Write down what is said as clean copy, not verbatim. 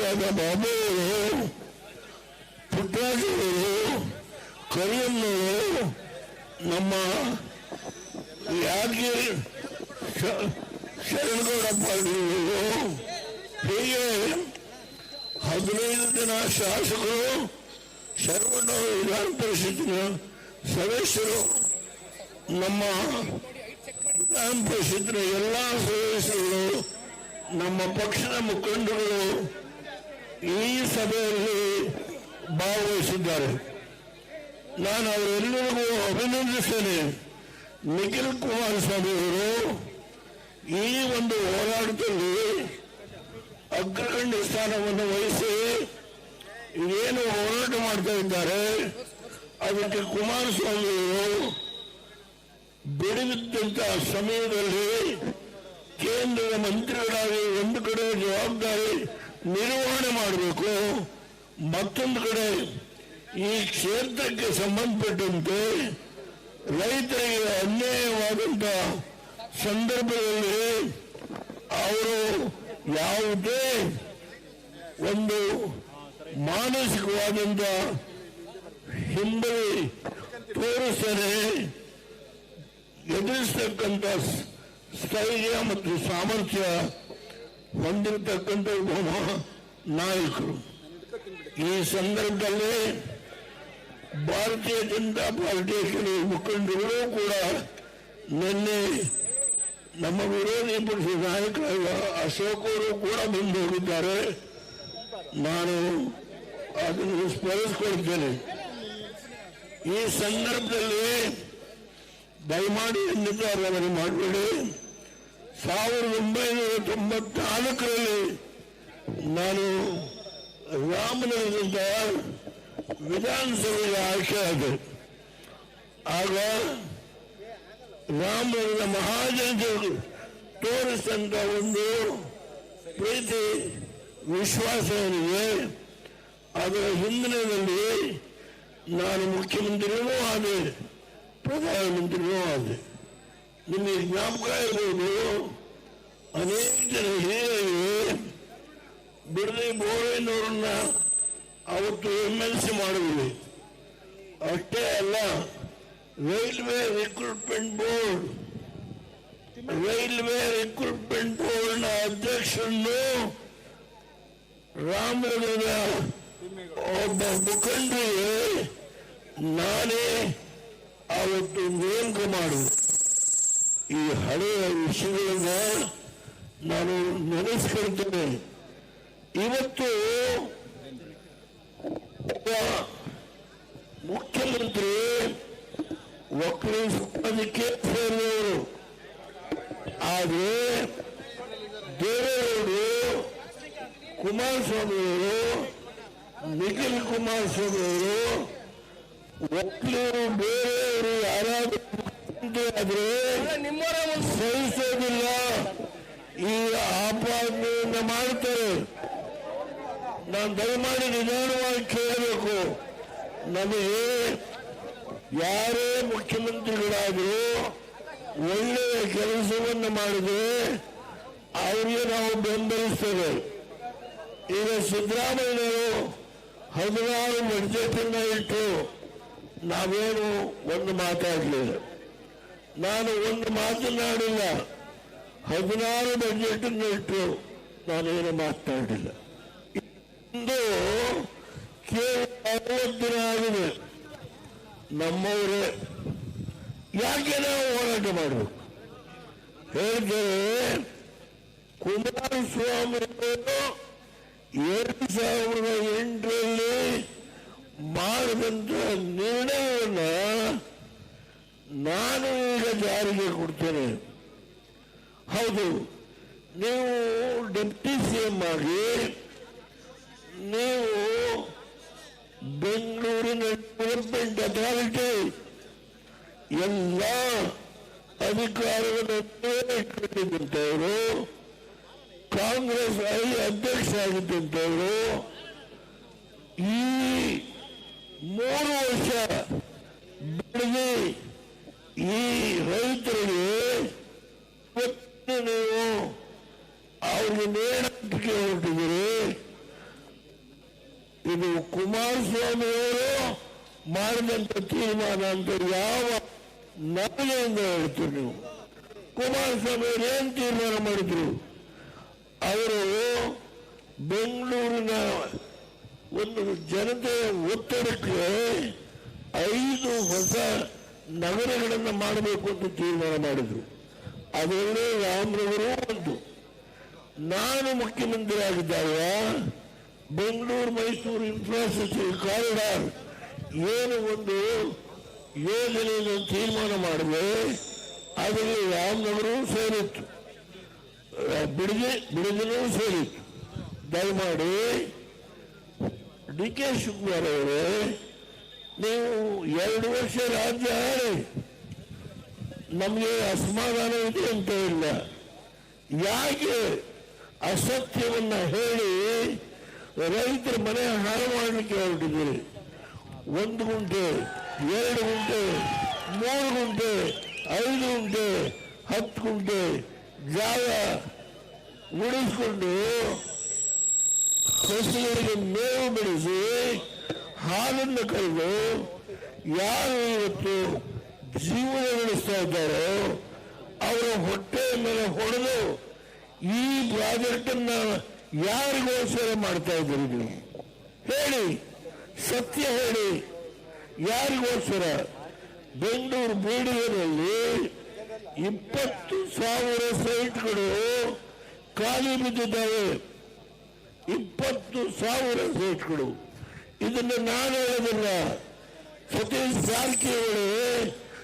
ಮುಖಂಡರಾದ ಬಾಬುವರು, ಪುಟ್ಟರಾಜವರು, ಕರಿಯಮ್ಮನವರು, ನಮ್ಮ ಯಾದಗಿರಿ ಶರಣಗೌಡ ಪಾಟೀಲರು, ಹೀಗೆ 15 ಜನ ಶಾಸಕರು, ಶರವಣ ವಿಧಾನ ಪರಿಷತ್ತಿನ ಸದಸ್ಯರು, ನಮ್ಮ ವಿಧಾನ ಪರಿಷತ್ತಿನ ಎಲ್ಲ ಸದಸ್ಯರು, ನಮ್ಮ ಪಕ್ಷದ ಮುಖಂಡರು ಈ ಸಭೆಯಲ್ಲಿ ಭಾಗವಹಿಸಿದ್ದಾರೆ. ನಾನು ಅವರೆಲ್ಲರಿಗೂ ಅಭಿನಂದಿಸ್ತೇನೆ. ನಿಖಿಲ್ ಕುಮಾರಸ್ವಾಮಿ ಅವರು ಈ ಒಂದು ಹೋರಾಟದಲ್ಲಿ ಅಗ್ರಗಣ್ಯ ಸ್ಥಾನವನ್ನು ವಹಿಸಿ ಏನು ಹೋರಾಟ ಮಾಡ್ತಾ ಇದ್ದಾರೆ, ಅದಕ್ಕೆ ಕುಮಾರಸ್ವಾಮಿ ಅವರು ಬಿಡುವಿದ್ದಂತ ಸಮಯದಲ್ಲಿ ಕೇಂದ್ರದ ಮಂತ್ರಿಗಳಾಗಿ ಒಂದು ಕಡೆ ಜವಾಬ್ದಾರಿ ನಿರ್ವಹಣೆ ಮಾಡಬೇಕು, ಮತ್ತೊಂದು ಕಡೆ ಈ ಕ್ಷೇತ್ರಕ್ಕೆ ಸಂಬಂಧಪಟ್ಟಂತೆ ರೈತರಿಗೆ ಅನ್ಯಾಯವಾದಂತ ಸಂದರ್ಭದಲ್ಲಿ ಅವರು ಯಾವುದೇ ಒಂದು ಮಾನಸಿಕವಾದಂತ ಹಿಂಬದಿ ತೋರಿಸದೆ ಎದುರಿಸತಕ್ಕಂಥ ಸ್ಥೈರ್ಯ ಮತ್ತು ಸಾಮರ್ಥ್ಯ ಹೊಂದಿರತಕ್ಕಂಥ ನಾಯಕರು. ಈ ಸಂದರ್ಭದಲ್ಲಿ ಭಾರತೀಯ ಜನತಾ ಪಾರ್ಟಿಯ ಕೆಲವು ಮುಖಂಡರು ಕೂಡ ನಿನ್ನೆ ನಮ್ಮ ವಿರೋಧಿ ಪಕ್ಷದ ನಾಯಕರಾದ ಅಶೋಕ್ ಅವರು ಕೂಡ ಬಂದು ಹೋಗಿದ್ದಾರೆ. ನಾನು ಅದನ್ನು ಸ್ಮರಿಸಿಕೊಳ್ತೇನೆ. ಈ ಸಂದರ್ಭದಲ್ಲಿ ದಯಮಾಡಿ ನಿರ್ಧಾರವನ್ನು ಮಾಡಬೇಡಿ. 1994ರಲ್ಲಿ ನಾನು ರಾಮನಗರದಿಂದ ವಿಧಾನಸಭೆಗೆ ಆಯ್ಕೆಯಾದೆ. ಆಗ ರಾಮನಗರದ ಮಹಾಜನತೆಗೆ ತೋರಿಸಿದಂತ ಒಂದು ಪ್ರೀತಿ ವಿಶ್ವಾಸ ಏನಿದೆ, ಅದರ ಹಿನ್ನೆಲೆಯಲ್ಲಿ ನಾನು ಮುಖ್ಯಮಂತ್ರಿಯೂ ಆದೆ, ಪ್ರಧಾನಮಂತ್ರಿಯೂ ಆದೆ. ನಿಮಗೆ ಜ್ಞಾಪಕ ಇರ್ಬೋದು, ಅನೇಕ ಜನ ಹಿರಿಯರಿಗೆ ಬಿಡದಿ ಬೋರಯ್ಯನವರನ್ನ ಅವತ್ತು MLC ಮಾಡಿದ್ವಿ. ಅಷ್ಟೇ ಅಲ್ಲ, ರೈಲ್ವೆ ರಿಕ್ರೂಟ್ಮೆಂಟ್ ಬೋರ್ಡ್ನ ಅಧ್ಯಕ್ಷರನ್ನು ರಾಮನಗರದ ಒಬ್ಬ ಮುಖಂಡರಿಗೆ ನಾನೇ ಅವತ್ತು ನೇಮಕ ಮಾಡಿದೆ. ಈ ಹಳೆಯ ವಿಷಯಗಳನ್ನ ನಾನು ನೆನೆಸ್ಕೊಳ್ತೇನೆ. ಇವತ್ತು ಮುಖ್ಯಮಂತ್ರಿ ಒಕ್ಕಲಿಗ ಸಮಾಜಕ್ಕೆ ಸೇರಿದವರು, ಆದರೆ ದೇವೇಗೌಡರು, ಕುಮಾರಸ್ವಾಮಿಯವರು, ನಿಖಿಲ್ ಕುಮಾರಸ್ವಾಮಿಯವರು ಒಕ್ಕಲಿಗರು ಬೇರೆಯವರು ಯಾರಾದರೂ ಆದ್ರೆ ಸಹಿಸೋದಿಲ್ಲ, ಈ ಆಪಾದನೆಯನ್ನು ಮಾಡ್ತಾರೆ. ನಾನು ದಯಮಾಡಿ ನಿಧಾನವಾಗಿ ಕೇಳಬೇಕು. ನಮಗೆ ಯಾರೇ ಮುಖ್ಯಮಂತ್ರಿಗಳಾದರೂ ಒಳ್ಳೆಯ ಕೆಲಸವನ್ನು ಮಾಡಿದ್ರೆ ಅವರಿಗೆ ನಾವು ಬೆಂಬಲಿಸ್ತೇವೆ. ಈಗ ಸಿದ್ದರಾಮಯ್ಯವರು 16 ಬಡ್ಜೆಟ್ ಅನ್ನ ಇಟ್ಟು ನಾವೇನು ಒಂದು ಮಾತಾಡಲಿಲ್ಲ, ನಾನು ಒಂದು ಮಾತನಾಡಿಲ್ಲ. 16 ಬಡ್ಜೆಟ್ ಅನ್ನು ಇಟ್ಟು ನಾನೇನು ಮಾತನಾಡಿಲ್ಲ. ಇಂದು ಕೇವಲ 60 ದಿನ ಆಗಿದೆ. ನಮ್ಮವರೇ ಯಾಕೆ ನಾವು ಹೋರಾಟ ಮಾಡಬೇಕು ಹೇಳ್ತಾರೆ. ಕುಮಾರಸ್ವಾಮಿ ಅವರು 2008ರಲ್ಲಿ ಮಾಡಿದಂತ ನಿರ್ಣಯವನ್ನ ನಾನು ಈಗ ಜಾರಿಗೆ ಕೊಡ್ತೇನೆ. ಹೌದು, ನೀವು ಡೆಪ್ಟಿ CM ಆಗಿ ನೀವು ಬೆಂಗಳೂರಿನ ಡೆವಲಪ್ಮೆಂಟ್ ಅಥಾರಿಟಿ ಎಲ್ಲ ಅಧಿಕಾರವನ್ನು ಇಟ್ಕೊಂಡಿದ್ದಂಥವರು, ಕಾಂಗ್ರೆಸ್ ಅಧ್ಯಕ್ಷ ಆಗಿದ್ದಂಥವರು, ಈ 3 ವರ್ಷ ಬೆಳೆದು ಈ ರೈತರಿಗೆ ನೀವು ಅವ್ರಿಗೆ ನೇಣಕ್ಕೆ ಹೊರಟಿದ್ದೀರಿ. ಇದು ಕುಮಾರಸ್ವಾಮಿಯವರು ಮಾಡಿದಂತ ತೀರ್ಮಾನ ಅಂತ ಯಾವ ನಾಳೆಯಿಂದ ಹೇಳ್ತೀರಿ ನೀವು? ಕುಮಾರಸ್ವಾಮಿ ಅವರು ಏನ್ ತೀರ್ಮಾನ ಮಾಡಿದ್ರು? ಅವರು ಬೆಂಗಳೂರಿನ ಒಂದು ಜನತೆಯ ಒತ್ತಡಕ್ಕೆ 5 ಹೊಸ ನಗರಗಳನ್ನು ಮಾಡಬೇಕು ಅಂತ ತೀರ್ಮಾನ ಮಾಡಿದ್ರು. ಅದರಲ್ಲಿ ರಾಮನಗರ ಒಂದು. ನಾನು ಮುಖ್ಯಮಂತ್ರಿ ಆಗಿದ್ದಾಗ ಬೆಂಗಳೂರು ಮೈಸೂರು ಇನ್ಫ್ರಾಸ್ಟ್ರಕ್ಚರ್ ಕಾರಿಡಾರ್ ಏನು ಒಂದು ಯೋಜನೆಯನ್ನು ತೀರ್ಮಾನ ಮಾಡಿದೆ, ಅದರಲ್ಲಿ ರಾಮನಗರವೂ ಸೇರಿತ್ತು, ಬಿಡದಿನೂ ಸೇರಿತ್ತು. ದಯಮಾಡಿ ಡಿ.ಕೆ. ಶಿವಕುಮಾರ್ ಅವರೇ, ನೀವು 2 ವರ್ಷ ರಾಜ್ಯ ಆಳಿ, ನಮಗೆ ಅಸಮಾಧಾನ ಇದೆ ಅಂತ ಇಲ್ಲ. ಯಾಕೆ ಅಸತ್ಯವನ್ನ ಹೇಳಿ ರೈತರ ಮನೆ ಹಾಳು ಮಾಡಲಿಕ್ಕೆ ಹೊರಟಿದ್ದೀರಿ? 1 ಗುಂಟೆ, 2 ಗುಂಟೆ, 3 ಗುಂಟೆ, 5 ಗುಂಟೆ, 10 ಗುಂಟೆ ಜಾಗ ಉಳಿಸಿಕೊಂಡು ಹಸುಗಳಿಗೆ ಮೇವು ಬೆಳೆಸಿ ಹಾಲನ್ನು ಕರೆದು ಯಾರು ಇವತ್ತು ಜೀವನ ನಡೆಸ್ತಾ ಇದ್ದಾರೋ ಅವರ ಹೊಟ್ಟೆ ಮೇಲೆ ಹೊಡೆದು ಈ ಪ್ರಾಜೆಕ್ಟ್ ಅನ್ನ ಯಾರಿಗೋಸ್ಕರ ಮಾಡ್ತಾ ಇದ್ದೀರಿ ನೀವು? ಹೇಳಿ, ಸತ್ಯ ಹೇಳಿ, ಯಾರಿಗೋಸ್ಕರ? ಬೆಂಗಳೂರು ಬೇಡಿಗೆಯಲ್ಲಿ 20,000 ಸೈಟ್ಗಳು ಖಾಲಿ ಬಿದ್ದಿದ್ದಾವೆ. 20,000 ಸೈಟ್ಗಳು. ಇದನ್ನು ನಾನು ಹೇಳೋದಿಲ್ಲ, ಸತೀಶ್ ಜಾರಕಿಹೊಳಿ